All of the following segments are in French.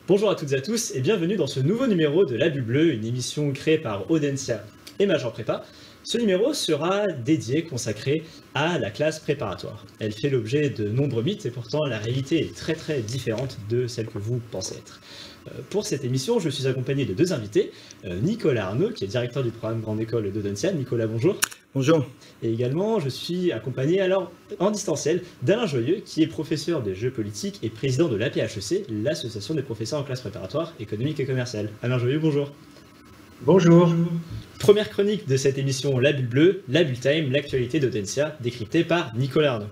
Bonjour à toutes et à tous et bienvenue dans ce nouveau numéro de La Bulle Bleue, une émission créée par Audencia et Major Prépa. Ce numéro sera dédié, consacré à la classe préparatoire. Elle fait l'objet de nombreux mythes et pourtant la réalité est très différente de celle que vous pensez être. Pour cette émission, je suis accompagné de deux invités, Nicolas Arnaud, qui est directeur du programme Grande École d'Audencia. Nicolas, bonjour. Bonjour. Et également, je suis accompagné alors en distanciel d'Alain Joyeux, qui est professeur de jeux politiques et président de l'APHEC, l'association des professeurs en classe préparatoire économique et commerciale. Alain Joyeux, bonjour. Bonjour. Première chronique de cette émission La Bulle Bleue, la Bulle Time, l'actualité d'Audencia, décryptée par Nicolas Arnaud.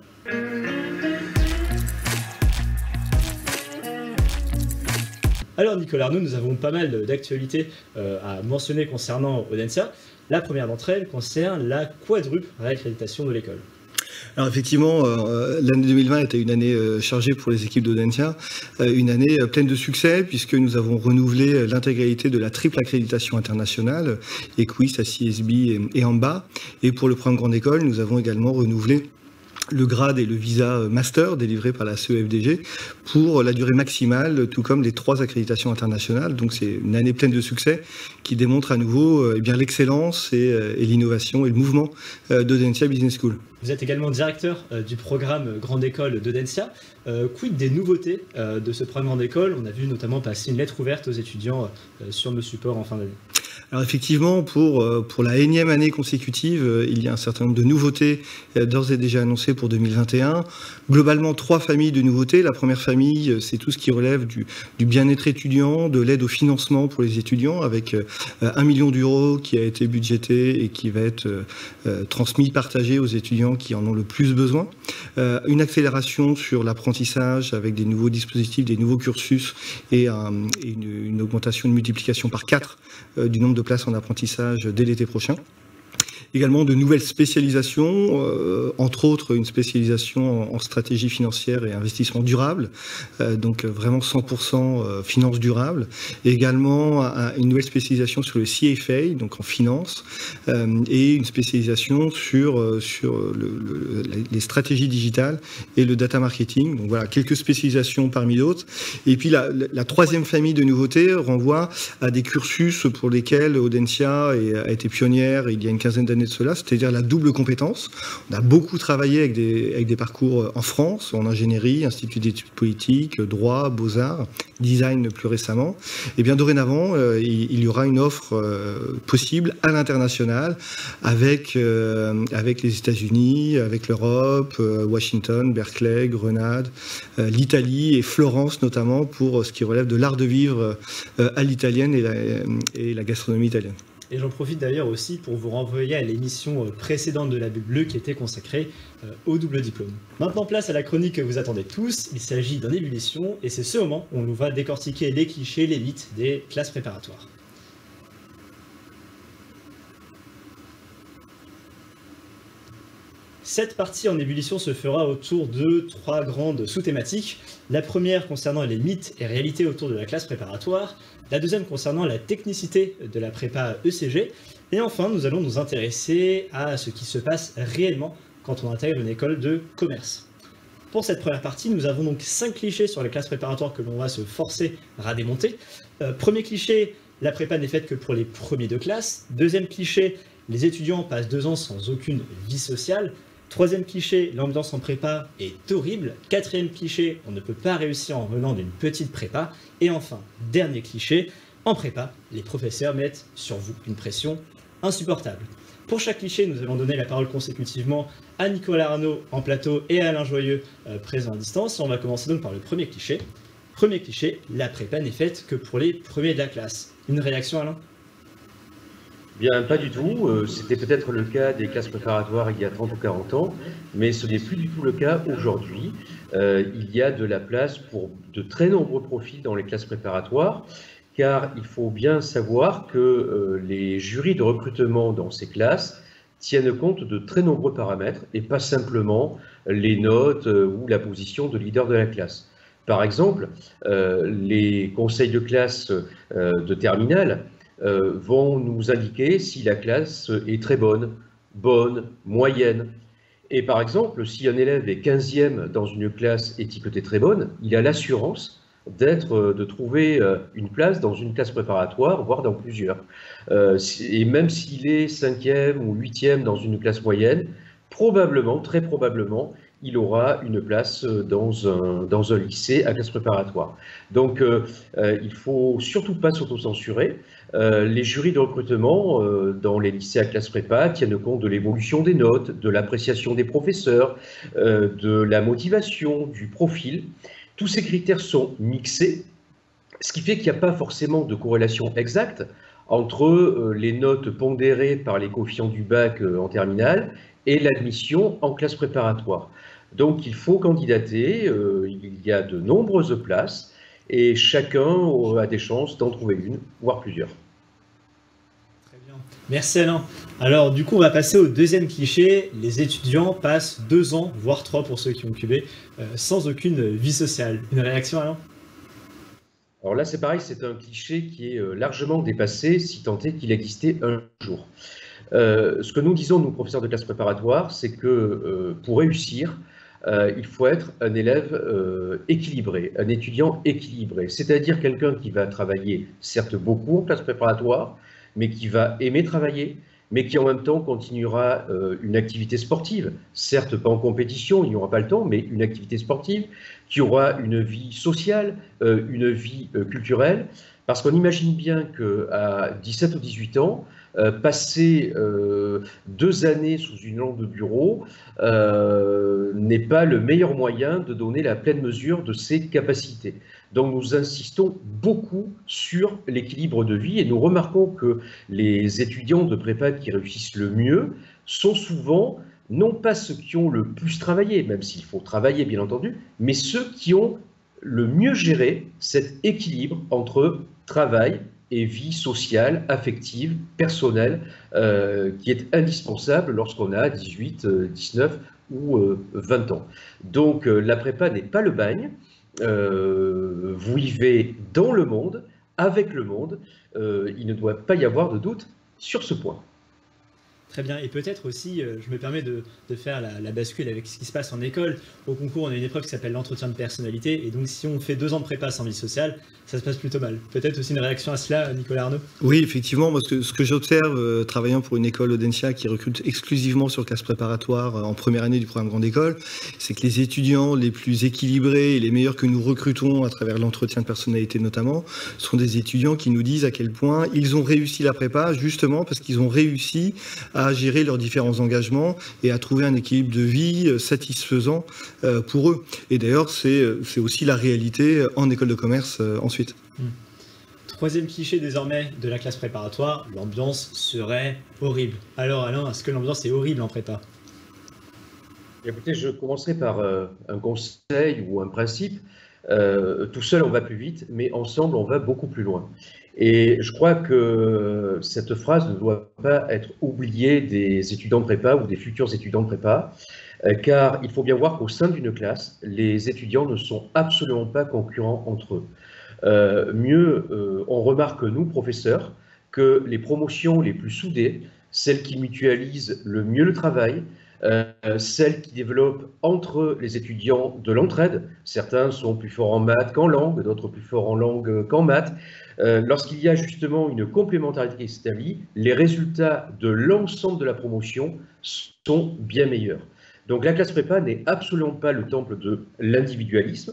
Alors Nicolas Arnaud, nous avons pas mal d'actualités à mentionner concernant Audencia. La première d'entre elles concerne la quadruple réaccréditation de l'école. Alors effectivement, l'année 2020 était une année chargée pour les équipes d'Audencia, une année pleine de succès puisque nous avons renouvelé l'intégralité de la triple accréditation internationale, EQUIS, ACSB et AMBA. Et pour le programme Grande École, nous avons également renouvelé le grade et le visa master délivré par la CEFDG pour la durée maximale, tout comme les 3 accréditations internationales. Donc c'est une année pleine de succès qui démontre à nouveau l'excellence et l'innovation et le mouvement d'Audencia Business School. Vous êtes également directeur du programme Grande École d'Audencia. Quid des nouveautés de ce programme Grande École? On a vu notamment passer une lettre ouverte aux étudiants sur nos supports en fin d'année. Alors effectivement, pour la énième année consécutive, il y a un certain nombre de nouveautés d'ores et déjà annoncées pour 2021. Globalement, 3 familles de nouveautés. La première famille, c'est tout ce qui relève du bien-être étudiant, de l'aide au financement pour les étudiants, avec 1 million d'euros qui a été budgété et qui va être transmis, partagé aux étudiants qui en ont le plus besoin. Une accélération sur l'apprentissage avec des nouveaux dispositifs, des nouveaux cursus et une augmentation de multiplication par 4 du nombre de places en apprentissage dès l'été prochain. Également de nouvelles spécialisations, entre autres une spécialisation en stratégie financière et investissement durable, donc vraiment 100% finance durable. Et également une nouvelle spécialisation sur le CFA, donc en finance, et une spécialisation sur les stratégies digitales et le data marketing. Donc voilà, quelques spécialisations parmi d'autres. Et puis la troisième famille de nouveautés renvoie à des cursus pour lesquels Audencia a été pionnière il y a une quinzaine d'années de cela, c'est-à-dire la double compétence. On a beaucoup travaillé avec des parcours en France, en ingénierie, institut d'études politiques, droit, beaux-arts, design plus récemment. Et bien dorénavant, il y aura une offre possible à l'international avec les États-Unis, avec l'Europe, Washington, Berkeley, Grenade, l'Italie et Florence notamment pour ce qui relève de l'art de vivre à l'italienne et la gastronomie italienne. Et j'en profite d'ailleurs aussi pour vous renvoyer à l'émission précédente de La Bulle Bleue qui était consacrée au double diplôme. Maintenant place à la chronique que vous attendez tous, il s'agit d'un ébullition et c'est ce moment où on nous va décortiquer les clichés, les mythes des classes préparatoires. Cette partie en ébullition se fera autour de 3 grandes sous-thématiques. La première concernant les mythes et réalités autour de la classe préparatoire, la deuxième concernant la technicité de la prépa ECG, et enfin nous allons nous intéresser à ce qui se passe réellement quand on intègre une école de commerce. Pour cette première partie, nous avons donc 5 clichés sur les classes préparatoires que l'on va se forcer à démonter. Premier cliché, la prépa n'est faite que pour les premiers de classe. Deuxième cliché, les étudiants passent 2 ans sans aucune vie sociale. Troisième cliché, l'ambiance en prépa est horrible. Quatrième cliché, on ne peut pas réussir en venant d'une petite prépa. Et enfin, dernier cliché, en prépa, les professeurs mettent sur vous une pression insupportable. Pour chaque cliché, nous allons donner la parole consécutivement à Nicolas Arnaud en plateau et à Alain Joyeux présent à distance. On va commencer donc par le premier cliché. Premier cliché, la prépa n'est faite que pour les premiers de la classe. Une réaction, Alain ? Bien, pas du tout. C'était peut-être le cas des classes préparatoires il y a 30 ou 40 ans, mais ce n'est plus du tout le cas aujourd'hui. Il y a de la place pour de très nombreux profils dans les classes préparatoires, car il faut bien savoir que les jurys de recrutement dans ces classes tiennent compte de très nombreux paramètres et pas simplement les notes ou la position de leader de la classe. Par exemple, les conseils de classe de terminale vont nous indiquer si la classe est très bonne, moyenne. Et par exemple, si un élève est 15e dans une classe étiquetée très bonne, il a l'assurance de trouver une place dans une classe préparatoire, voire dans plusieurs. Et même s'il est 5e ou 8e dans une classe moyenne, probablement, très probablement, il aura une place dans un lycée à classe préparatoire. Donc, il ne faut surtout pas s'autocensurer. Les jurys de recrutement dans les lycées à classe prépa tiennent compte de l'évolution des notes, de l'appréciation des professeurs, de la motivation, du profil. Tous ces critères sont mixés, ce qui fait qu'il n'y a pas forcément de corrélation exacte entre les notes pondérées par les coefficients du bac en terminale et l'admission en classe préparatoire. Donc il faut candidater, il y a de nombreuses places et chacun a des chances d'en trouver une, voire plusieurs. Très bien. Merci Alain. Alors du coup on va passer au deuxième cliché, les étudiants passent 2 ans, voire 3 pour ceux qui ont cubé, sans aucune vie sociale. Une réaction Alain? Alors là c'est pareil, c'est un cliché qui est largement dépassé, si tant est qu'il existait un jour. Ce que nous disons, nous professeurs de classe préparatoire, c'est que pour réussir, il faut être un élève équilibré, un étudiant équilibré, c'est-à-dire quelqu'un qui va travailler certes beaucoup en classe préparatoire, mais qui va aimer travailler, mais qui en même temps continuera une activité sportive, certes pas en compétition, il n'y aura pas le temps, mais une activité sportive, qui aura une vie sociale, une vie culturelle, parce qu'on imagine bien qu'à 17 ou 18 ans, passer 2 années sous une lampe de bureau n'est pas le meilleur moyen de donner la pleine mesure de ses capacités. Donc nous insistons beaucoup sur l'équilibre de vie et nous remarquons que les étudiants de prépa qui réussissent le mieux sont souvent non pas ceux qui ont le plus travaillé, même s'il faut travailler bien entendu, mais ceux qui ont le mieux géré cet équilibre entre travail et vie sociale, affective, personnelle, qui est indispensable lorsqu'on a 18, 19 ou 20 ans. Donc la prépa n'est pas le bagne, vous vivez dans le monde, avec le monde, il ne doit pas y avoir de doute sur ce point. Très bien, et peut-être aussi, je me permets de faire la bascule avec ce qui se passe en école. Au concours, on a une épreuve qui s'appelle l'entretien de personnalité, et donc si on fait 2 ans de prépa sans vie sociale, ça se passe plutôt mal. Peut-être aussi une réaction à cela, Nicolas Arnaud? Oui, effectivement, parce que ce que j'observe, travaillant pour une école Audencia qui recrute exclusivement sur classe préparatoire en première année du programme Grande École, c'est que les étudiants les plus équilibrés et les meilleurs que nous recrutons à travers l'entretien de personnalité notamment, sont des étudiants qui nous disent à quel point ils ont réussi la prépa, justement parce qu'ils ont réussi à gérer leurs différents engagements et à trouver un équilibre de vie satisfaisant pour eux. Et d'ailleurs, c'est aussi la réalité en école de commerce ensuite. Troisième cliché désormais de la classe préparatoire, l'ambiance serait horrible. Alors Alain, est-ce que l'ambiance est horrible en prépa? Écoutez, je commencerai par un conseil ou un principe. Tout seul, on va plus vite, mais ensemble, on va beaucoup plus loin. Et je crois que cette phrase ne doit pas être oubliée des étudiants de prépa ou des futurs étudiants de prépa, car il faut bien voir qu'au sein d'une classe, les étudiants ne sont absolument pas concurrents entre eux. On remarque, nous, professeurs, que les promotions les plus soudées, celles qui mutualisent le mieux le travail, celles qui développent entre les étudiants de l'entraide, certains sont plus forts en maths qu'en langue, d'autres plus forts en langue qu'en maths, lorsqu'il y a justement une complémentarité qui s'établit, les résultats de l'ensemble de la promotion sont bien meilleurs. Donc la classe prépa n'est absolument pas le temple de l'individualisme.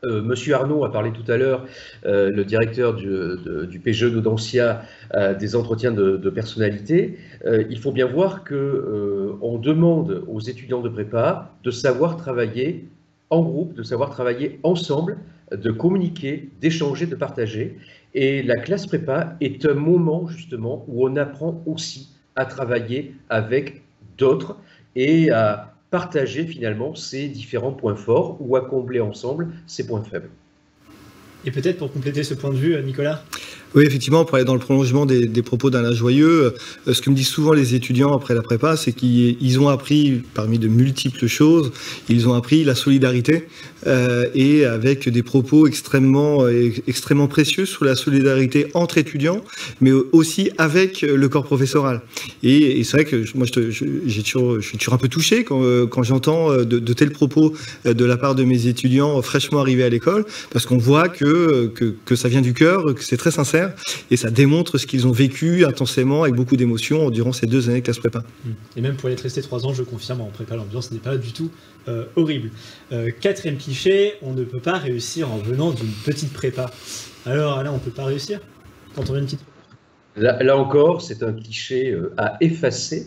Monsieur Arnaud a parlé tout à l'heure, le directeur du PGE d'Audencia, des entretiens de personnalité. Il faut bien voir qu'on demande aux étudiants de prépa de savoir travailler en groupe, de savoir travailler ensemble, de communiquer, d'échanger, de partager. Et la classe prépa est un moment justement où on apprend aussi à travailler avec d'autres et à partager finalement ses différents points forts ou à combler ensemble ses points faibles. Et peut-être pour compléter ce point de vue, Nicolas? Oui, effectivement, pour aller dans le prolongement des propos d'Alain Joyeux, ce que me disent souvent les étudiants après la prépa, c'est qu'ils ont appris, parmi de multiples choses, ils ont appris la solidarité, et avec des propos extrêmement précieux sur la solidarité entre étudiants, mais aussi avec le corps professoral. Et c'est vrai que moi, je suis toujours un peu touché quand j'entends de tels propos de la part de mes étudiants fraîchement arrivés à l'école, parce qu'on voit que ça vient du cœur, que c'est très sincère, et ça démontre ce qu'ils ont vécu intensément avec beaucoup d'émotion durant ces 2 années de classe prépa. Et même pour y être resté 3 ans, je confirme, en prépa, l'ambiance n'est pas du tout horrible. 4e cliché, on ne peut pas réussir en venant d'une petite prépa. Alors Alain, on ne peut pas réussir quand on vient d'une petite prépa? Là encore, c'est un cliché à effacer,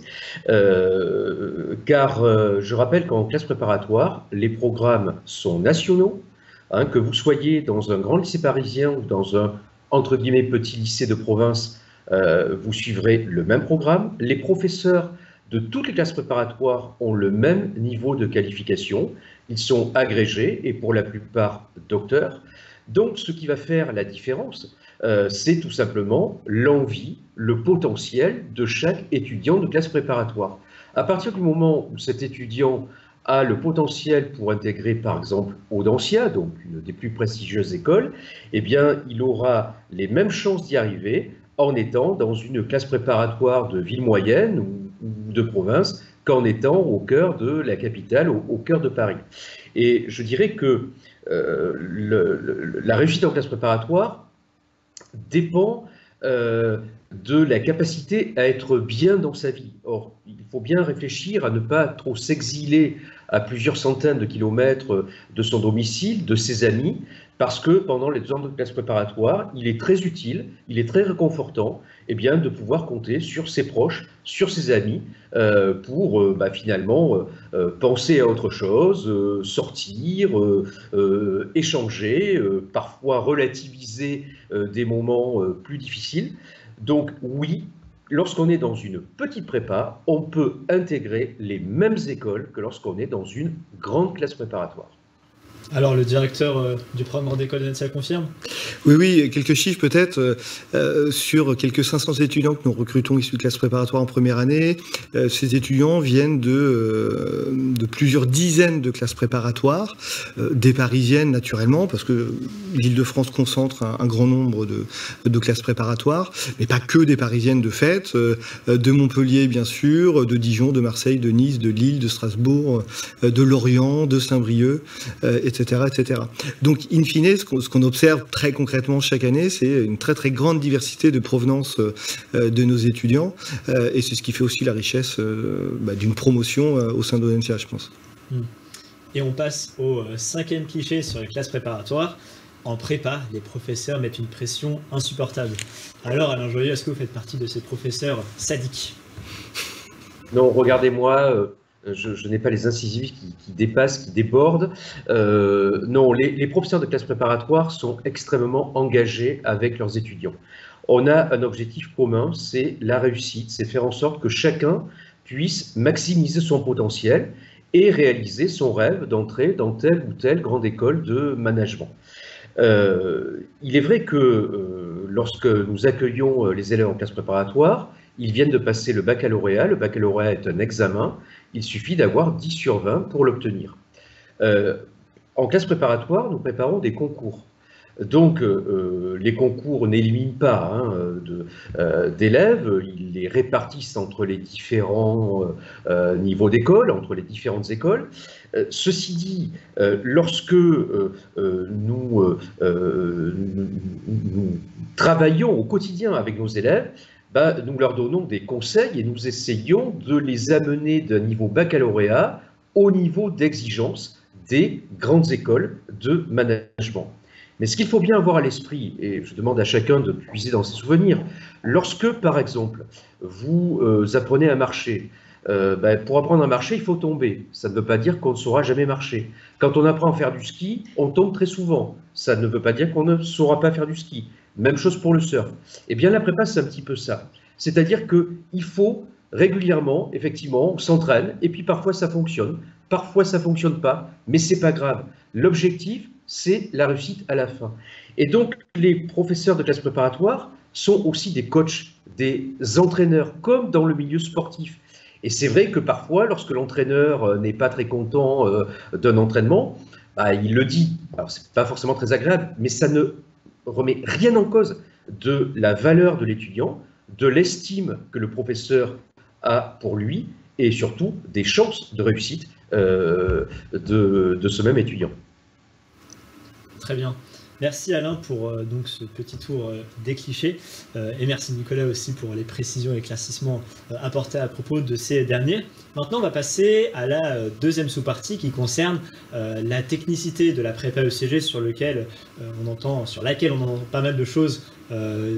car je rappelle qu'en classe préparatoire, les programmes sont nationaux, hein, que vous soyez dans un grand lycée parisien ou dans un entre guillemets petit lycée de province, vous suivrez le même programme. Les professeurs de toutes les classes préparatoires ont le même niveau de qualification. Ils sont agrégés et pour la plupart docteurs. Donc ce qui va faire la différence, c'est tout simplement l'envie, le potentiel de chaque étudiant de classe préparatoire. À partir du moment où cet étudiant a le potentiel pour intégrer par exemple Audencia, donc une des plus prestigieuses écoles, eh bien il aura les mêmes chances d'y arriver en étant dans une classe préparatoire de ville moyenne ou de province qu'en étant au cœur de la capitale, au cœur de Paris. Et je dirais que la réussite en classe préparatoire dépend de la capacité à être bien dans sa vie. Or, il faut bien réfléchir à ne pas trop s'exiler à plusieurs centaines de kilomètres de son domicile, de ses amis, parce que pendant les 2 ans de classe préparatoire, il est très utile, il est très réconfortant bien, de pouvoir compter sur ses proches, sur ses amis, pour finalement penser à autre chose, sortir, échanger, parfois relativiser des moments plus difficiles. Donc oui, lorsqu'on est dans une petite prépa, on peut intégrer les mêmes écoles que lorsqu'on est dans une grande classe préparatoire. Alors, le directeur du programme d'école d'Annecy confirme? Oui, quelques chiffres peut-être. Sur quelques 500 étudiants que nous recrutons issus de classe préparatoire en première année, ces étudiants viennent de plusieurs dizaines de classes préparatoires, des parisiennes naturellement, parce que l'Île-de-France concentre un grand nombre de classes préparatoires, mais pas que des parisiennes de fait, de Montpellier bien sûr, de Dijon, de Marseille, de Nice, de Lille, de Strasbourg, de Lorient, de Saint-Brieuc, etc. Donc, in fine, ce qu'on observe très concrètement chaque année, c'est une très très grande diversité de provenance de nos étudiants, et c'est ce qui fait aussi la richesse d'une promotion au sein d'Audencia, je pense. Et on passe au 5e cliché sur les classes préparatoires. En prépa, les professeurs mettent une pression insupportable. Alors, Alain Joyeux, est-ce que vous faites partie de ces professeurs sadiques? Non, regardez-moi. Je n'ai pas les incisives qui dépassent, qui débordent. Non, les professeurs de classe préparatoire sont extrêmement engagés avec leurs étudiants. On a un objectif commun, c'est la réussite, c'est faire en sorte que chacun puisse maximiser son potentiel et réaliser son rêve d'entrer dans telle ou telle grande école de management. Il est vrai que lorsque nous accueillons les élèves en classe préparatoire, ils viennent de passer le baccalauréat. Le baccalauréat est un examen. Il suffit d'avoir 10 sur 20 pour l'obtenir. En classe préparatoire, nous préparons des concours. Donc, les concours n'éliminent pas d'élèves, ils les répartissent entre les différents niveaux d'école, entre les différentes écoles. Ceci dit, lorsque nous travaillons au quotidien avec nos élèves, nous leur donnons des conseils et nous essayons de les amener d'un niveau baccalauréat au niveau d'exigence des grandes écoles de management. Mais ce qu'il faut bien avoir à l'esprit, et je demande à chacun de puiser dans ses souvenirs, lorsque, par exemple, vous apprenez à marcher, pour apprendre à marcher, il faut tomber. Ça ne veut pas dire qu'on ne saura jamais marcher. Quand on apprend à faire du ski, on tombe très souvent. Ça ne veut pas dire qu'on ne saura pas faire du ski. Même chose pour le surf. Eh bien, la prépa, c'est un petit peu ça. C'est-à-dire qu'il faut régulièrement, effectivement, on s'entraîne, et puis parfois ça fonctionne, parfois ça ne fonctionne pas, mais c'est pas grave. L'objectif, c'est la réussite à la fin. Et donc, les professeurs de classe préparatoire sont aussi des coachs, des entraîneurs, comme dans le milieu sportif. Et c'est vrai que parfois, lorsque l'entraîneur n'est pas très content d'un entraînement, bah, il le dit. Alors, c'est pas forcément très agréable, mais ça ne remet rien en cause de la valeur de l'étudiant, de l'estime que le professeur a pour lui, et surtout des chances de réussite de ce même étudiant. Très bien. Merci Alain pour donc ce petit tour des clichés et merci Nicolas aussi pour les précisions et éclaircissements apportés à propos de ces derniers. Maintenant on va passer à la deuxième sous-partie qui concerne la technicité de la prépa ECG sur laquelle on entend pas mal de choses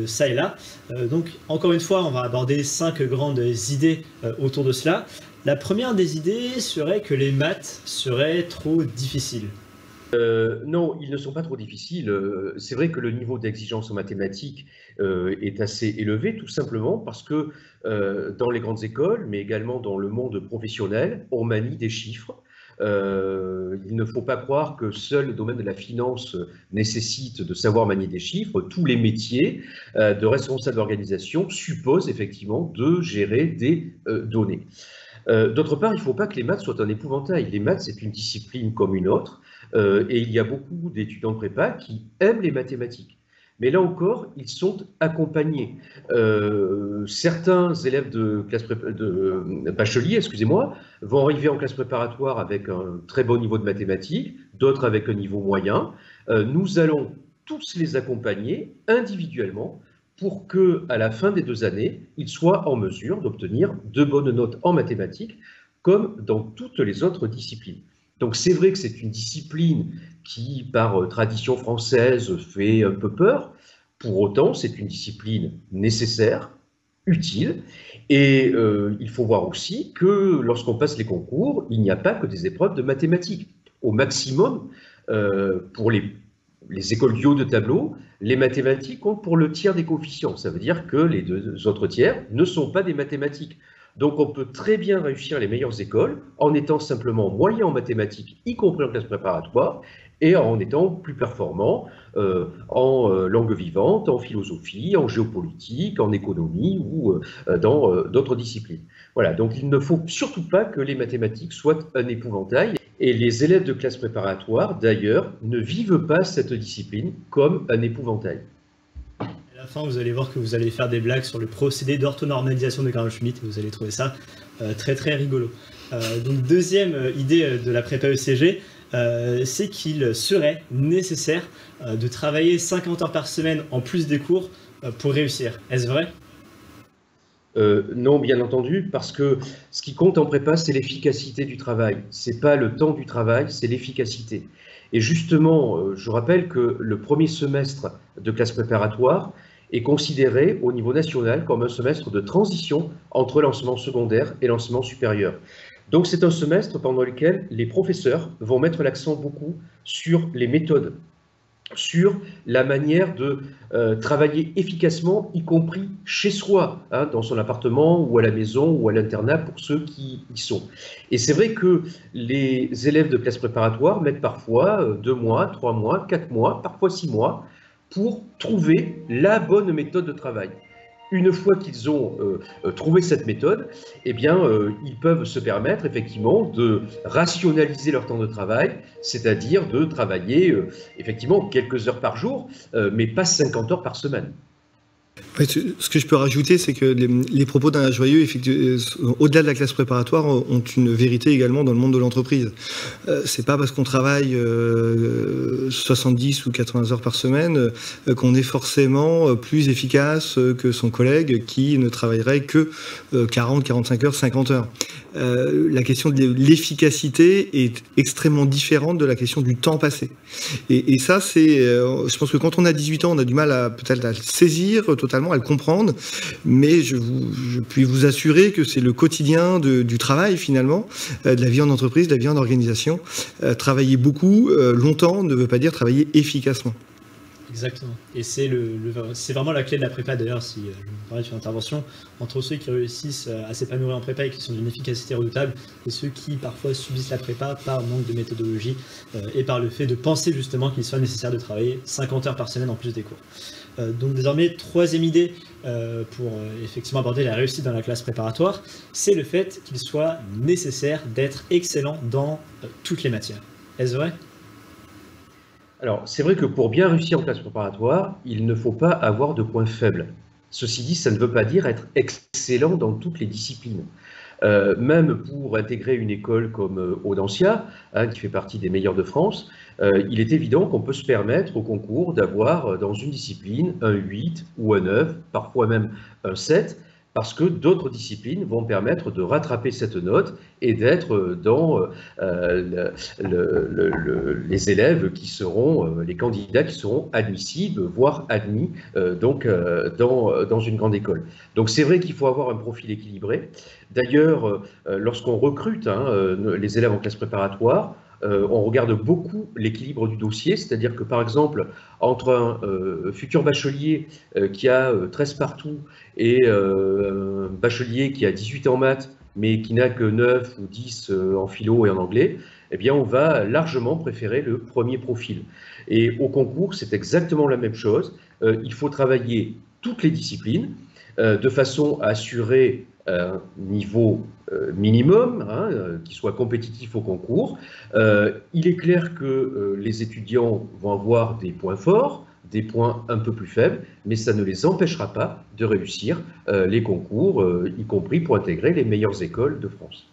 ça et là. Donc encore une fois on va aborder 5 grandes idées autour de cela. La première des idées serait que les maths seraient trop difficiles. Non, ils ne sont pas trop difficiles. C'est vrai que le niveau d'exigence en mathématiques est assez élevé, tout simplement parce que dans les grandes écoles, mais également dans le monde professionnel, on manie des chiffres. Il ne faut pas croire que seul le domaine de la finance nécessite de savoir manier des chiffres. Tous les métiers de responsable d'organisation supposent effectivement de gérer des données. D'autre part, il ne faut pas que les maths soient un épouvantail. Les maths, c'est une discipline comme une autre. Et il y a beaucoup d'étudiants de prépa qui aiment les mathématiques. Mais là encore, ils sont accompagnés. Certains élèves de bachelier, excusez-moi, vont arriver en classe préparatoire avec un très bon niveau de mathématiques, d'autres avec un niveau moyen. Nous allons tous les accompagner individuellement pour que, à la fin des 2 années, ils soient en mesure d'obtenir de bonnes notes en mathématiques, comme dans toutes les autres disciplines. Donc c'est vrai que c'est une discipline qui, par tradition française, fait un peu peur. Pour autant, c'est une discipline nécessaire, utile. Et il faut voir aussi que lorsqu'on passe les concours, il n'y a pas que des épreuves de mathématiques. Au maximum, pour les écoles du haut de tableau, les mathématiques comptent pour le tiers des coefficients. Ça veut dire que les 2 autres tiers ne sont pas des mathématiques. Donc on peut très bien réussir les meilleures écoles en étant simplement moyen en mathématiques, y compris en classe préparatoire, et en étant plus performant en langue vivante, en philosophie, en géopolitique, en économie ou dans d'autres disciplines. Voilà, donc il ne faut surtout pas que les mathématiques soient un épouvantail. Et les élèves de classe préparatoire, d'ailleurs, ne vivent pas cette discipline comme un épouvantail. À la fin, vous allez voir que vous allez faire des blagues sur le procédé d'orthonormalisation de Carl Schmitt et vous allez trouver ça très très rigolo. Donc deuxième idée de la prépa ECG, c'est qu'il serait nécessaire de travailler 50 heures par semaine en plus des cours pour réussir. Est-ce vrai ? Non, bien entendu, parce que ce qui compte en prépa, c'est l'efficacité du travail. C'est pas le temps du travail, c'est l'efficacité. Et justement, je rappelle que le premier semestre de classe préparatoire est considéré au niveau national comme un semestre de transition entre l'enseignement secondaire et l'enseignement supérieur. Donc c'est un semestre pendant lequel les professeurs vont mettre l'accent beaucoup sur les méthodes, sur la manière de travailler efficacement, y compris chez soi, hein, dans son appartement ou à la maison ou à l'internat pour ceux qui y sont. Et c'est vrai que les élèves de classe préparatoire mettent parfois 2 mois, 3 mois, 4 mois, parfois 6 mois pour trouver la bonne méthode de travail. Une fois qu'ils ont trouvé cette méthode, eh bien, ils peuvent se permettre effectivement de rationaliser leur temps de travail, c'est-à-dire de travailler effectivement quelques heures par jour, mais pas 50 heures par semaine. Ce que je peux rajouter, c'est que les propos d'Alain Joyeux, au-delà de la classe préparatoire, ont une vérité également dans le monde de l'entreprise. C'est pas parce qu'on travaille 70 ou 80 heures par semaine qu'on est forcément plus efficace que son collègue qui ne travaillerait que 40, 45 heures, 50 heures. La question de l'efficacité est extrêmement différente de la question du temps passé. Et ça, je pense que quand on a 18 ans, on a du mal peut-être à le saisir totalement, à le comprendre, mais je puis vous assurer que c'est le quotidien du travail finalement, de la vie en entreprise, de la vie en organisation. Travailler beaucoup, longtemps, ne veut pas dire travailler efficacement. Exactement. Et c'est vraiment la clé de la prépa d'ailleurs, si paraître une intervention entre ceux qui réussissent à s'épanouir en prépa et qui sont d'une efficacité redoutable, et ceux qui parfois subissent la prépa par manque de méthodologie et par le fait de penser justement qu'il soit nécessaire de travailler 50 heures par semaine en plus des cours. Donc désormais, troisième idée pour effectivement aborder la réussite dans la classe préparatoire, c'est le fait qu'il soit nécessaire d'être excellent dans toutes les matières. Est-ce vrai ? Alors, c'est vrai que pour bien réussir en classe préparatoire, il ne faut pas avoir de points faibles. Ceci dit, ça ne veut pas dire être excellent dans toutes les disciplines. Même pour intégrer une école comme Audencia, qui fait partie des meilleures de France, il est évident qu'on peut se permettre au concours d'avoir dans une discipline un 8 ou un 9, parfois même un 7, parce que d'autres disciplines vont permettre de rattraper cette note et d'être dans les élèves qui seront, les candidats qui seront admissibles, voire admis dans une grande école. Donc c'est vrai qu'il faut avoir un profil équilibré. D'ailleurs, lorsqu'on recrute les élèves en classe préparatoire, on regarde beaucoup l'équilibre du dossier, c'est-à-dire que par exemple, entre un futur bachelier qui a 13 partout et un bachelier qui a 18 en maths, mais qui n'a que 9 ou 10 en philo et en anglais, eh bien on va largement préférer le premier profil. Et au concours, c'est exactement la même chose. Il faut travailler toutes les disciplines de façon à assurer un niveau minimum, qui soit compétitif au concours. Il est clair que les étudiants vont avoir des points forts, des points un peu plus faibles, mais ça ne les empêchera pas de réussir les concours, y compris pour intégrer les meilleures écoles de France.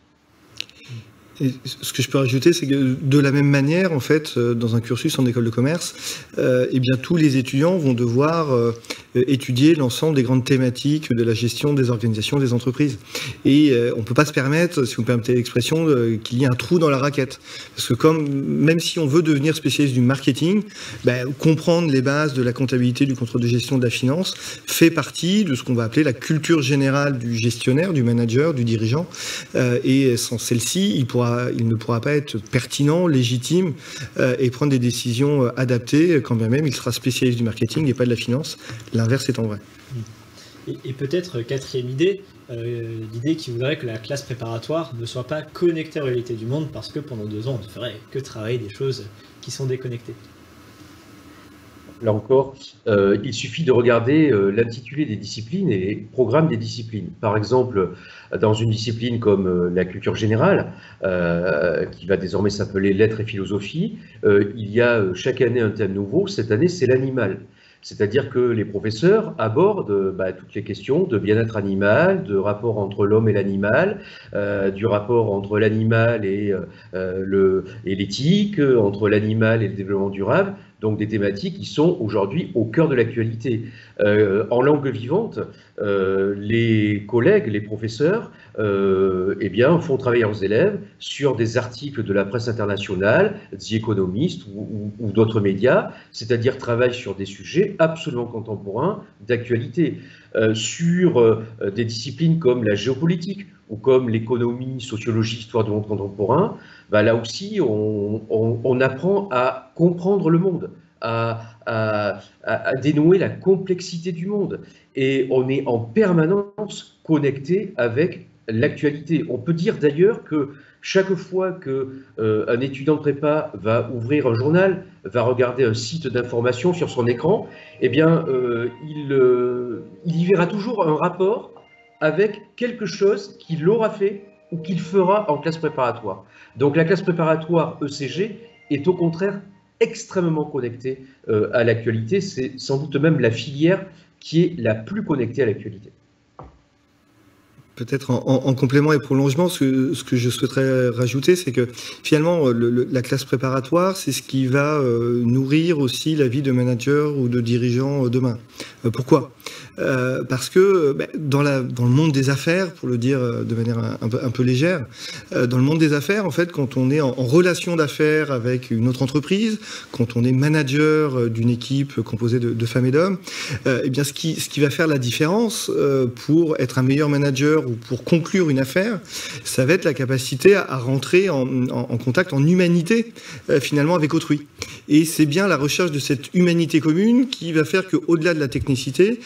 Et ce que je peux rajouter, c'est que de la même manière, en fait, dans un cursus en école de commerce, eh bien, tous les étudiants vont devoir étudier l'ensemble des grandes thématiques de la gestion des organisations des entreprises. Et on ne peut pas se permettre, si vous me permettez l'expression, qu'il y ait un trou dans la raquette. Parce que même si on veut devenir spécialiste du marketing, comprendre les bases de la comptabilité, du contrôle de gestion, de la finance, fait partie de ce qu'on va appeler la culture générale du gestionnaire, du manager, du dirigeant. Et sans celle-ci, il ne pourra pas être pertinent, légitime et prendre des décisions adaptées, quand bien même il sera spécialiste du marketing et pas de la finance. L'inverse étant vrai. Et peut-être quatrième idée, l'idée qui voudrait que la classe préparatoire ne soit pas connectée à la réalité du monde, parce que pendant 2 ans, on ne ferait que travailler des choses qui sont déconnectées. Là encore, il suffit de regarder l'intitulé des disciplines et les programmes des disciplines. Par exemple, dans une discipline comme la culture générale, qui va désormais s'appeler lettres et philosophie, il y a chaque année un thème nouveau. Cette année, c'est l'animal. C'est-à-dire que les professeurs abordent toutes les questions de bien-être animal, de rapport entre l'homme et l'animal, du rapport entre l'animal et l'éthique, entre l'animal et le développement durable. Donc des thématiques qui sont aujourd'hui au cœur de l'actualité. En langue vivante, les collègues, les professeurs, font travailler leurs élèves sur des articles de la presse internationale, The Economist ou d'autres médias, c'est-à-dire travaillent sur des sujets absolument contemporains d'actualité, sur des disciplines comme la géopolitique ou comme l'économie, sociologie, histoire du monde contemporain. Là aussi, on apprend à comprendre le monde, à dénouer la complexité du monde. Et on est en permanence connecté avec l'actualité. On peut dire d'ailleurs que chaque fois qu'un étudiant de prépa va ouvrir un journal, va regarder un site d'information sur son écran, il y verra toujours un rapport avec quelque chose qu'il aura fait ou qu'il fera en classe préparatoire. Donc la classe préparatoire ECG est au contraire extrêmement connectée à l'actualité. C'est sans doute même la filière qui est la plus connectée à l'actualité. Peut-être en complément et prolongement, ce que je souhaiterais rajouter, c'est que finalement, la classe préparatoire, c'est ce qui va nourrir aussi la vie de manager ou de dirigeant demain. Pourquoi ? Parce que dans le monde des affaires, pour le dire de manière un peu légère, dans le monde des affaires, en fait, quand on est en relation d'affaires avec une autre entreprise, quand on est manager d'une équipe composée de femmes et d'hommes, ce qui va faire la différence pour être un meilleur manager ou pour conclure une affaire, ça va être la capacité à rentrer en contact, en humanité, finalement, avec autrui. Et c'est bien la recherche de cette humanité commune qui va faire qu'au-delà de la technicité,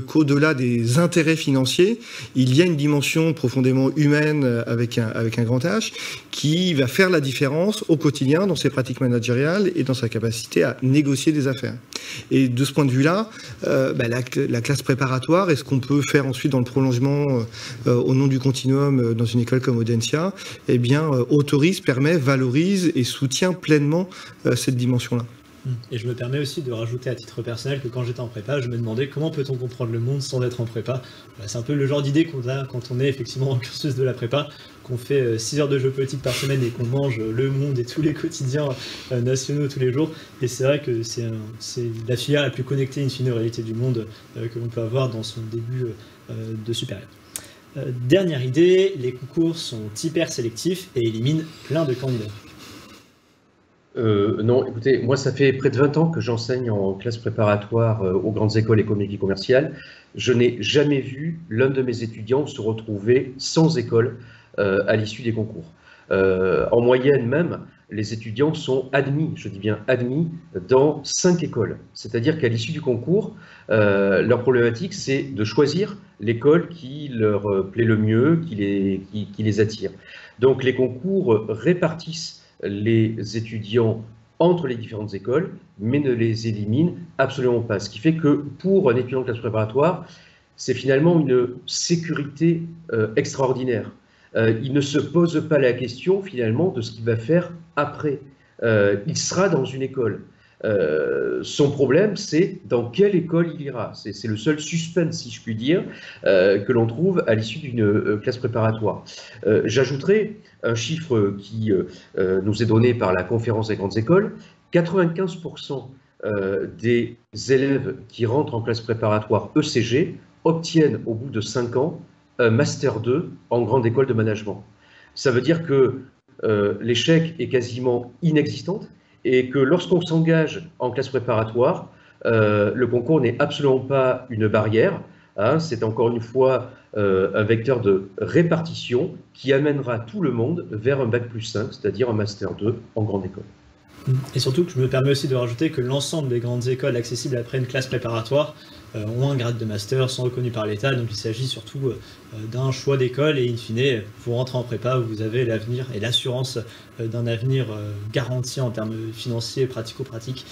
qu'au-delà des intérêts financiers, il y a une dimension profondément humaine avec un grand H qui va faire la différence au quotidien dans ses pratiques managériales et dans sa capacité à négocier des affaires. Et de ce point de vue-là, la classe préparatoire, et ce qu'on peut faire ensuite dans le prolongement au nom du continuum dans une école comme Audencia, eh bien, autorise, permet, valorise et soutient pleinement cette dimension-là. Et je me permets aussi de rajouter à titre personnel que quand j'étais en prépa, je me demandais comment peut-on comprendre le monde sans être en prépa. C'est un peu le genre d'idée qu'on a quand on est effectivement dans le cursus de la prépa, qu'on fait 6 heures de géopolitique par semaine et qu'on mange le monde et tous les quotidiens nationaux tous les jours. Et c'est vrai que c'est la filière la plus connectée in fine aux réalités du monde que l'on peut avoir dans son début de supérieur. Dernière idée, les concours sont hyper sélectifs et éliminent plein de candidats. Non, écoutez, moi ça fait près de 20 ans que j'enseigne en classe préparatoire aux grandes écoles économiques et commerciales. Je n'ai jamais vu l'un de mes étudiants se retrouver sans école à l'issue des concours. En moyenne même, les étudiants sont admis, je dis bien admis, dans 5 écoles. C'est-à-dire qu'à l'issue du concours, leur problématique c'est de choisir l'école qui leur plaît le mieux, qui les attire. Donc les concours répartissent les étudiants entre les différentes écoles, mais ne les éliminent absolument pas. Ce qui fait que pour un étudiant de classe préparatoire, c'est finalement une sécurité extraordinaire. Il ne se pose pas la question finalement de ce qu'il va faire après. Il sera dans une école. Son problème, c'est dans quelle école il ira. C'est le seul suspense, si je puis dire, que l'on trouve à l'issue d'une classe préparatoire. J'ajouterai un chiffre qui nous est donné par la conférence des grandes écoles. 95% des élèves qui rentrent en classe préparatoire ECG obtiennent au bout de 5 ans un Master 2 en grande école de management. Ça veut dire que l'échec est quasiment inexistant et que lorsqu'on s'engage en classe préparatoire, le concours n'est absolument pas une barrière. Hein, c'est encore une fois un vecteur de répartition qui amènera tout le monde vers un Bac+5, c'est-à-dire un Master 2 en grande école. Et surtout que je me permets aussi de rajouter que l'ensemble des grandes écoles accessibles après une classe préparatoire ont un grade de master, sont reconnus par l'État, donc il s'agit surtout d'un choix d'école et in fine, vous rentrez en prépa, vous avez l'avenir et l'assurance d'un avenir garanti en termes financiers, pratico-pratiques,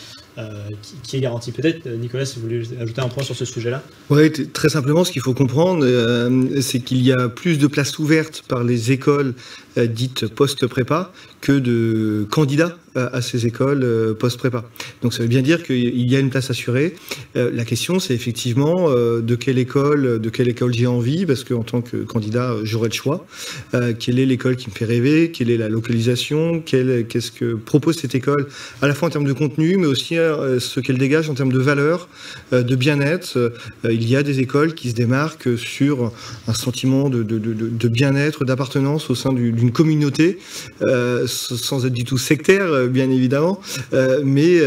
qui est garanti. Peut-être, Nicolas, si vous voulez ajouter un point sur ce sujet-là. Oui, très simplement, ce qu'il faut comprendre, c'est qu'il y a plus de places ouvertes par les écoles dites post-prépa que de candidats à ces écoles post-prépa. Donc ça veut bien dire qu'il y a une place assurée. La question, c'est effectivement de quelle école j'ai envie, parce qu'en tant que candidat, j'aurai le choix. Quelle est l'école qui me fait rêver? Quelle est la localisation? Qu'est-ce que propose cette école, à la fois en termes de contenu, mais aussi ce qu'elle dégage en termes de valeurs, de bien-être. Il y a des écoles qui se démarquent sur un sentiment de bien-être, d'appartenance au sein d'une communauté, sans être du tout sectaire, bien évidemment, mais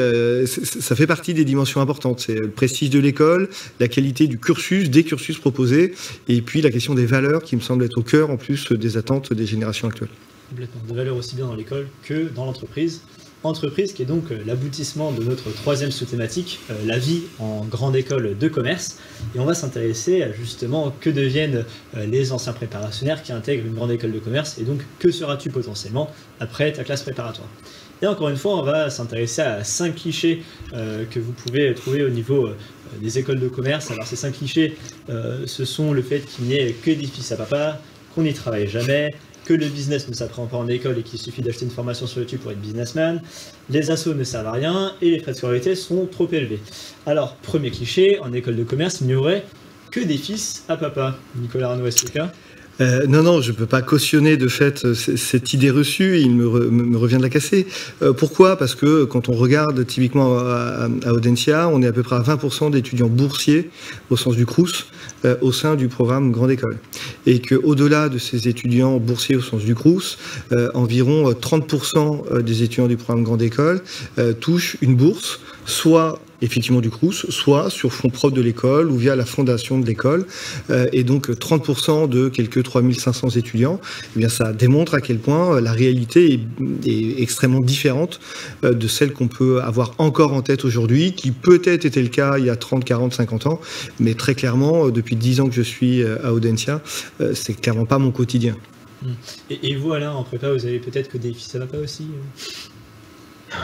ça fait partie des dimensions importantes. C'est le prestige de l'école, la qualité du cursus, des cursus proposés, et puis la question des valeurs qui me semble être au cœur, en plus, des attentes des générations actuelles. Complètement. Des valeurs aussi bien dans l'école que dans l'entreprise. Entreprise qui est donc l'aboutissement de notre troisième sous-thématique, la vie en grande école de commerce. Et on va s'intéresser à justement que deviennent les anciens préparationnaires qui intègrent une grande école de commerce et donc que seras-tu potentiellement après ta classe préparatoire. Et encore une fois, on va s'intéresser à 5 clichés que vous pouvez trouver au niveau des écoles de commerce. Alors ces 5 clichés, ce sont le fait qu'il n'y ait que des fils à papa, qu'on n'y travaille jamais, que le business ne s'apprend pas en école et qu'il suffit d'acheter une formation sur YouTube pour être businessman, les assos ne servent à rien et les frais de scolarité sont trop élevés. Alors, premier cliché, en école de commerce, il n'y aurait que des fils à papa. Nicolas Arnaud, est-ce le cas ? Non, je ne peux pas cautionner de fait cette idée reçue, il me revient de la casser. Pourquoi ? Parce que quand on regarde typiquement à Audencia, on est à peu près à 20% d'étudiants boursiers, au sens du Crous, au sein du programme Grande École. Et qu'au-delà de ces étudiants boursiers au sens du Crous, environ 30% des étudiants du programme Grande École touchent une bourse, soit effectivement du Crous, soit sur fonds propres de l'école ou via la fondation de l'école. Et donc 30% de quelques 3500 étudiants, eh bien, ça démontre à quel point la réalité est extrêmement différente de celle qu'on peut avoir encore en tête aujourd'hui, qui peut-être était le cas il y a 30, 40, 50 ans, mais très clairement, depuis 10 ans que je suis à Audencia, c'est clairement pas mon quotidien. Et vous, Alain, en prépa, vous avez peut-être que des filles, ça va pas aussi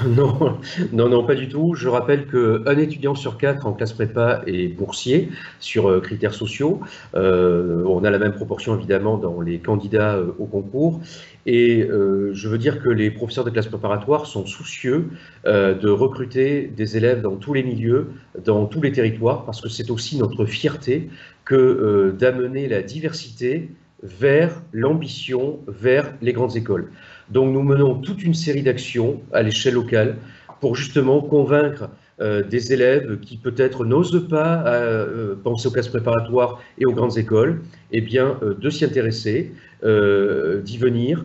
Non, non, non, pas du tout. Je rappelle qu'un étudiant sur 4 en classe prépa est boursier sur critères sociaux. On a la même proportion évidemment dans les candidats au concours. Et je veux dire que les professeurs de classe préparatoire sont soucieux de recruter des élèves dans tous les milieux, dans tous les territoires, parce que c'est aussi notre fierté que d'amener la diversité vers l'ambition, vers les grandes écoles. Donc nous menons toute une série d'actions à l'échelle locale pour justement convaincre des élèves qui peut-être n'osent pas penser aux classes préparatoires et aux grandes écoles, eh bien, de s'y intéresser, d'y venir.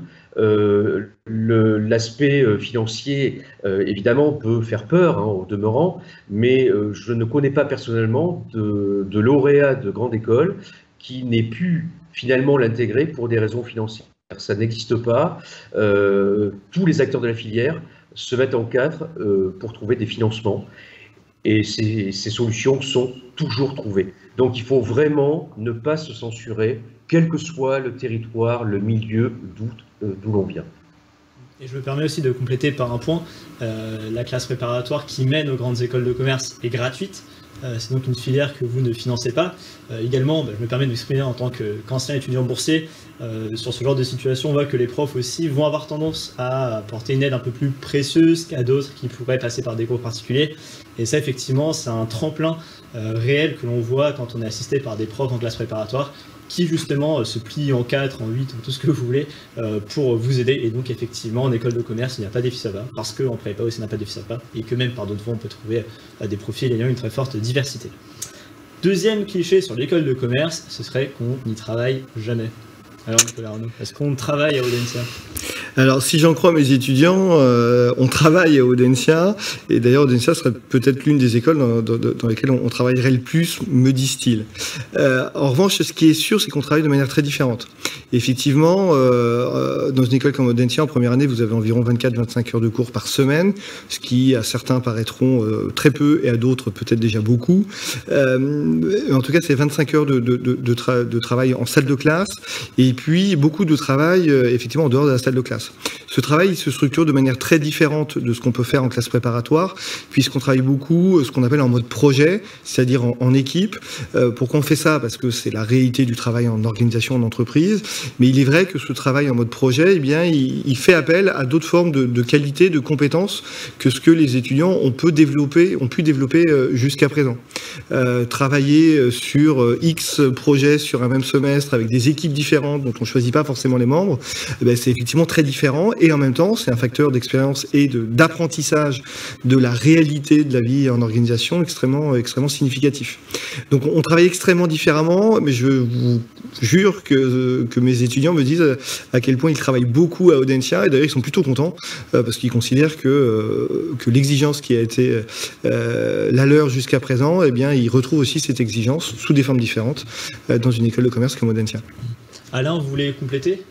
L'aspect financier, évidemment, peut faire peur au demeurant, mais je ne connais pas personnellement de lauréat de grande école qui n'ait pu finalement l'intégrer pour des raisons financières. Ça n'existe pas. Tous les acteurs de la filière se mettent en cadre pour trouver des financements et ces solutions sont toujours trouvées. Donc il faut vraiment ne pas se censurer, quel que soit le territoire, le milieu d'où l'on vient. Et je me permets aussi de compléter par un point, la classe préparatoire qui mène aux grandes écoles de commerce est gratuite. C'est donc une filière que vous ne financez pas. Également, je me permets de m'exprimer en tant qu'ancien étudiant boursier. Sur ce genre de situation, on voit que les profs aussi vont avoir tendance à apporter une aide un peu plus précieuse qu'à d'autres qui pourraient passer par des cours particuliers. Et ça, effectivement, c'est un tremplin réel que l'on voit quand on est assisté par des profs en classe préparatoire qui justement se plient en 4, en 8, en tout ce que vous voulez, pour vous aider. Et donc effectivement, en école de commerce, il n'y a pas d'EFI-SABA, parce qu'en prépa aussi, il n'y a pas d'EFI-SABA, et que même par d'autres voies, on peut trouver des profils ayant une très forte diversité. Deuxième cliché sur l'école de commerce, ce serait qu'on n'y travaille jamais. Alors Nicolas Arnaud, est-ce qu'on travaille à Audencia ? Alors, si j'en crois mes étudiants, on travaille à Audencia, et d'ailleurs Audencia serait peut-être l'une des écoles dans lesquelles on travaillerait le plus, me disent-ils. En revanche, ce qui est sûr, c'est qu'on travaille de manière très différente. Effectivement, dans une école comme Audencia, en première année, vous avez environ 24-25 heures de cours par semaine, ce qui à certains paraîtront très peu et à d'autres peut-être déjà beaucoup. En tout cas, c'est 25 heures de travail en salle de classe, et puis beaucoup de travail effectivement en dehors de la salle de classe. Ce travail il se structure de manière très différente de ce qu'on peut faire en classe préparatoire, puisqu'on travaille beaucoup ce qu'on appelle en mode projet, c'est-à-dire en équipe. Pourquoi on fait ça ? Parce que c'est la réalité du travail en organisation en entreprise, mais il est vrai que ce travail en mode projet, eh bien, il fait appel à d'autres formes de qualité, de compétences que ce que les étudiants ont pu développer jusqu'à présent. Travailler sur X projets sur un même semestre avec des équipes différentes dont on ne choisit pas forcément les membres, c'est effectivement très différent et en même temps c'est un facteur d'expérience et d'apprentissage de la réalité de la vie en organisation extrêmement significatif. Donc on travaille extrêmement différemment, mais je vous jure que mes étudiants me disent à quel point ils travaillent beaucoup à Audencia, et d'ailleurs ils sont plutôt contents parce qu'ils considèrent que l'exigence qui a été la leur jusqu'à présent, eh bien ils retrouvent aussi cette exigence sous des formes différentes dans une école de commerce comme Audencia. Alain, vous voulez compléter ?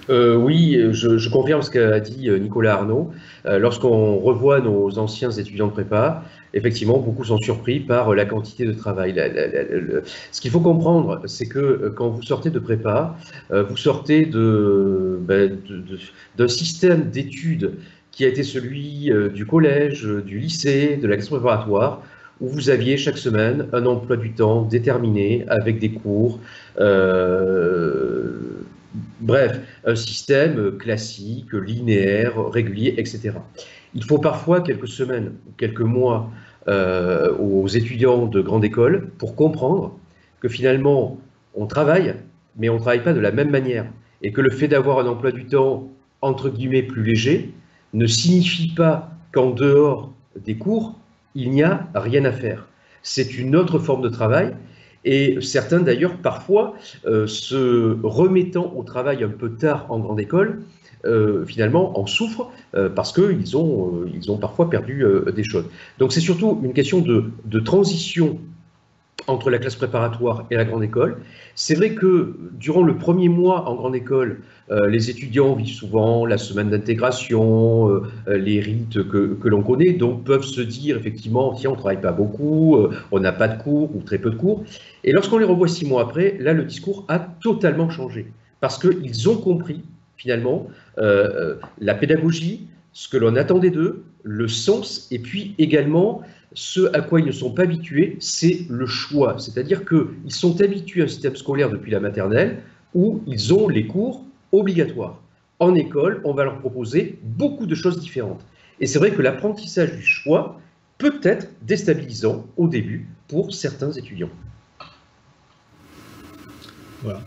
Oui, je confirme ce qu'a dit Nicolas Arnaud. Lorsqu'on revoit nos anciens étudiants de prépa, effectivement, beaucoup sont surpris par la quantité de travail. Ce qu'il faut comprendre, c'est que quand vous sortez de prépa, vous sortez d'un système d'études qui a été celui du collège, du lycée, de la classe préparatoire, où vous aviez chaque semaine un emploi du temps déterminé avec des cours. Bref, un système classique, linéaire, régulier, etc. Il faut parfois quelques semaines, quelques mois aux étudiants de grande école pour comprendre que finalement, on travaille, mais on ne travaille pas de la même manière. Et que le fait d'avoir un emploi du temps, entre guillemets, plus léger, ne signifie pas qu'en dehors des cours, il n'y a rien à faire. C'est une autre forme de travail. Et certains d'ailleurs, parfois, se remettant au travail un peu tard en grande école, finalement en souffrent parce qu'ils ont parfois perdu des choses. Donc c'est surtout une question de transition entre la classe préparatoire et la grande école. C'est vrai que durant le premier mois en grande école, les étudiants vivent souvent la semaine d'intégration, les rites que l'on connaît, donc peuvent se dire effectivement, tiens, on ne travaille pas beaucoup, on n'a pas de cours ou très peu de cours. Et lorsqu'on les revoit 6 mois après, là, le discours a totalement changé. Parce qu'ils ont compris, finalement, la pédagogie, ce que l'on attendait d'eux, le sens, et puis également ce à quoi ils ne sont pas habitués, c'est le choix. C'est-à-dire qu'ils sont habitués à un système scolaire depuis la maternelle où ils ont les cours obligatoires. En école, on va leur proposer beaucoup de choses différentes. Et c'est vrai que l'apprentissage du choix peut être déstabilisant au début pour certains étudiants. Voilà.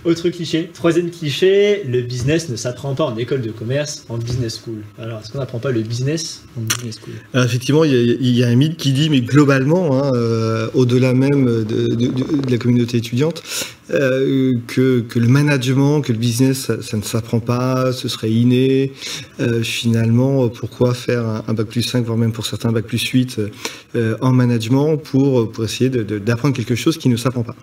Autre cliché, troisième cliché, le business ne s'apprend pas en école de commerce, en business school. Alors, est-ce qu'on n'apprend pas le business en business school? Alors, effectivement, il y a un mythe qui dit, mais globalement, au-delà même de la communauté étudiante, que le management, que le business, ça ne s'apprend pas, ce serait inné. Finalement, pourquoi faire un bac plus 5, voire même pour certains bac plus 8 en management pour essayer d'apprendre quelque chose qui ne s'apprend pas.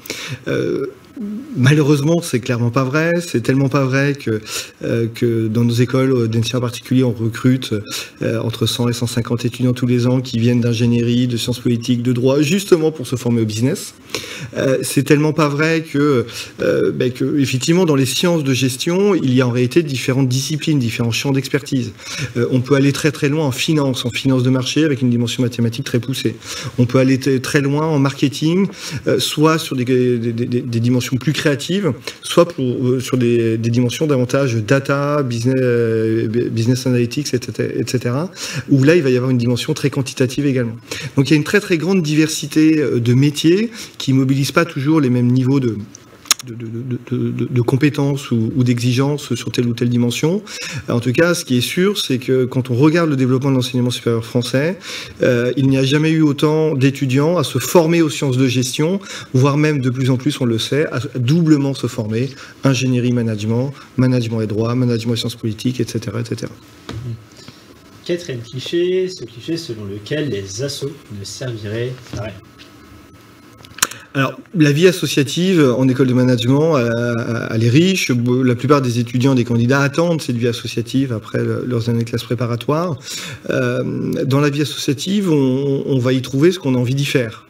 Malheureusement, c'est clairement pas vrai. C'est tellement pas vrai que dans nos écoles d'ENSIA en particulier, on recrute entre 100 et 150 étudiants tous les ans qui viennent d'ingénierie, de sciences politiques, de droit, justement pour se former au business. C'est tellement pas vrai que effectivement, dans les sciences de gestion, il y a en réalité différentes disciplines, différents champs d'expertise. On peut aller très très loin en finance de marché avec une dimension mathématique très poussée. On peut aller très loin en marketing, soit sur des dimensions plus créatives, soit sur des dimensions davantage data, business analytics, etc., où là, il va y avoir une dimension très quantitative également. Donc, il y a une très très grande diversité de métiers qui ne mobilisent pas toujours les mêmes niveaux de compétences ou d'exigences sur telle ou telle dimension. En tout cas, ce qui est sûr, c'est que quand on regarde le développement de l'enseignement supérieur français, il n'y a jamais eu autant d'étudiants à se former aux sciences de gestion, voire même de plus en plus, on le sait, à doublement se former, ingénierie, management et droit, management et sciences politiques, etc., etc. Quatrième cliché, ce cliché selon lequel les assos ne serviraient à rien. Alors, la vie associative en école de management, elle est riche. La plupart des étudiants, des candidats attendent cette vie associative après leurs années de classe préparatoire. Dans la vie associative, on va y trouver ce qu'on a envie d'y faire.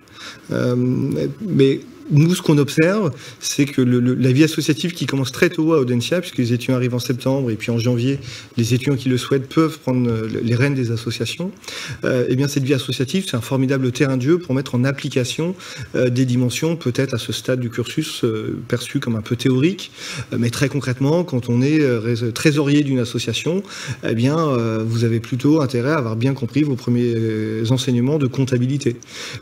Mais nous, ce qu'on observe, c'est que la vie associative qui commence très tôt à Audencia, puisque les étudiants arrivent en septembre, et puis en janvier, les étudiants qui le souhaitent peuvent prendre les rênes des associations. Eh bien, cette vie associative, c'est un formidable terrain de jeu pour mettre en application des dimensions, peut-être à ce stade du cursus, perçues comme un peu théoriques, mais très concrètement, quand on est trésorier d'une association, eh bien, vous avez plutôt intérêt à avoir bien compris vos premiers enseignements de comptabilité.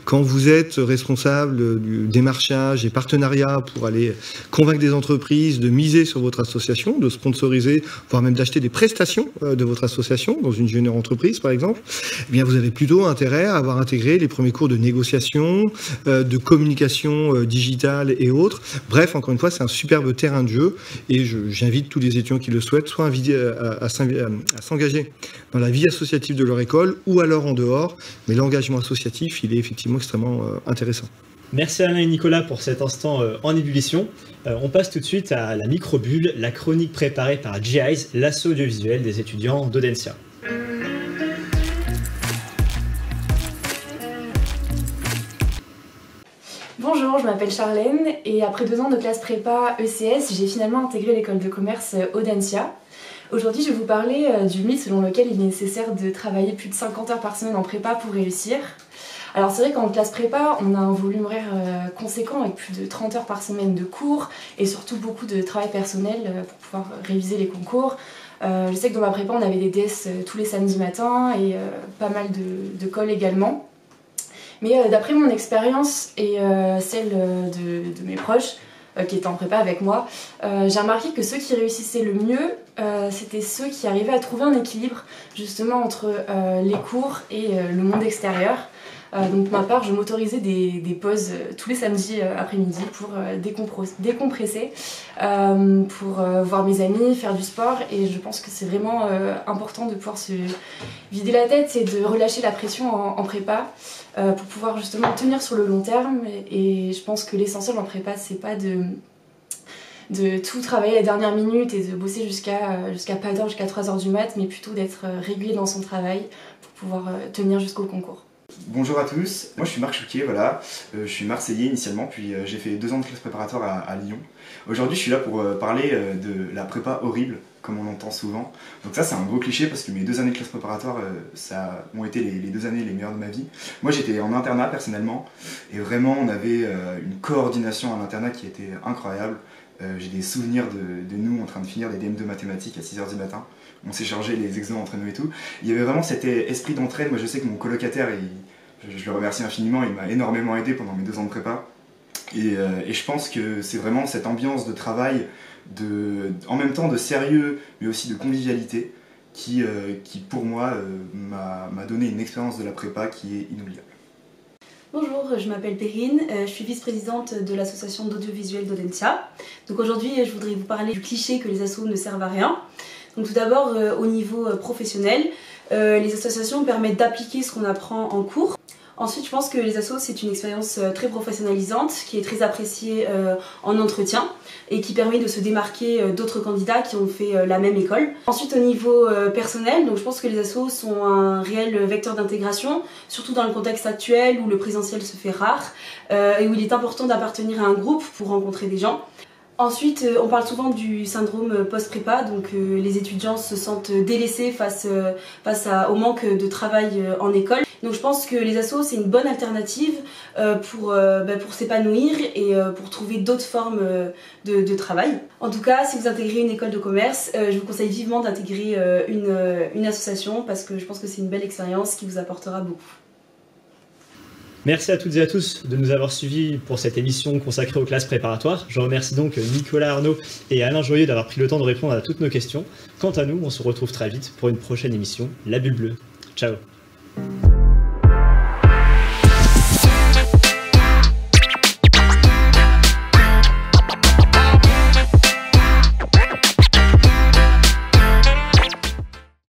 Quand vous êtes responsable du démarchage et partenariat pour aller convaincre des entreprises de miser sur votre association, de sponsoriser, voire même d'acheter des prestations de votre association dans une junior entreprise, par exemple, eh bien, vous avez plutôt intérêt à avoir intégré les premiers cours de négociation, de communication digitale et autres. Bref, encore une fois, c'est un superbe terrain de jeu et j'invite tous les étudiants qui le souhaitent soit à s'engager dans la vie associative de leur école ou alors en dehors. Mais l'engagement associatif, il est effectivement extrêmement intéressant. Merci Alain et Nicolas pour cet instant en ébullition. On passe tout de suite à la microbulle, la chronique préparée par GIs, l'asso audiovisuel des étudiants d'Audencia. Bonjour, je m'appelle Charlène et après 2 ans de classe prépa ECS, j'ai finalement intégré l'école de commerce Audencia. Aujourd'hui, je vais vous parler du mythe selon lequel il est nécessaire de travailler plus de 50 heures par semaine en prépa pour réussir. Alors c'est vrai qu'en classe prépa, on a un volume horaire conséquent avec plus de 30 heures par semaine de cours et surtout beaucoup de travail personnel pour pouvoir réviser les concours. Je sais que dans ma prépa, on avait des DS tous les samedis matins et pas mal de colle également. Mais d'après mon expérience et celle de mes proches qui étaient en prépa avec moi, j'ai remarqué que ceux qui réussissaient le mieux, c'était ceux qui arrivaient à trouver un équilibre justement entre les cours et le monde extérieur. Donc pour ma part, je m'autorisais des pauses tous les samedis après-midi pour décompresser, pour voir mes amis, faire du sport, et je pense que c'est vraiment important de pouvoir se vider la tête et de relâcher la pression en prépa pour pouvoir justement tenir sur le long terme. Et je pense que l'essentiel en prépa, c'est pas de tout travailler la dernière minute et de bosser jusqu'à pas d'heure, jusqu'à 3h du mat, mais plutôt d'être régulier dans son travail pour pouvoir tenir jusqu'au concours. Bonjour à tous, moi je suis Marc Chouquier, voilà. Je suis marseillais initialement, puis j'ai fait 2 ans de classe préparatoire à Lyon. Aujourd'hui je suis là pour parler de la prépa horrible, comme on l'entend souvent. Donc ça c'est un gros cliché parce que mes 2 années de classe préparatoire, ça ont été les 2 années les meilleures de ma vie. Moi j'étais en internat personnellement, et vraiment on avait une coordination à l'internat qui était incroyable. J'ai des souvenirs de nous en train de finir des DM de mathématiques à 6h du matin. On s'échangeait les examens entre nous et tout. Il y avait vraiment cet esprit d'entraide. Moi je sais que mon colocataire, je le remercie infiniment, il m'a énormément aidé pendant mes 2 ans de prépa. Et je pense que c'est vraiment cette ambiance de travail, en même temps de sérieux, mais aussi de convivialité, qui pour moi m'a donné une expérience de la prépa qui est inoubliable. Bonjour, je m'appelle Perrine, je suis vice-présidente de l'association d'audiovisuel d'Audencia. Donc aujourd'hui, je voudrais vous parler du cliché que les assos ne servent à rien. Donc tout d'abord, au niveau professionnel, les associations permettent d'appliquer ce qu'on apprend en cours. Ensuite, je pense que les assos, c'est une expérience très professionnalisante, qui est très appréciée en entretien et qui permet de se démarquer d'autres candidats qui ont fait la même école. Ensuite, au niveau personnel, donc je pense que les assos sont un réel vecteur d'intégration, surtout dans le contexte actuel où le présentiel se fait rare et où il est important d'appartenir à un groupe pour rencontrer des gens. Ensuite, on parle souvent du syndrome post-prépa, donc les étudiants se sentent délaissés face au manque de travail en école. Donc je pense que les assos, c'est une bonne alternative pour s'épanouir et pour trouver d'autres formes de travail. En tout cas, si vous intégrez une école de commerce, je vous conseille vivement d'intégrer une association parce que je pense que c'est une belle expérience qui vous apportera beaucoup. Merci à toutes et à tous de nous avoir suivis pour cette émission consacrée aux classes préparatoires. Je remercie donc Nicolas Arnaud et Alain Joyeux d'avoir pris le temps de répondre à toutes nos questions. Quant à nous, on se retrouve très vite pour une prochaine émission, La Bulle Bleue. Ciao.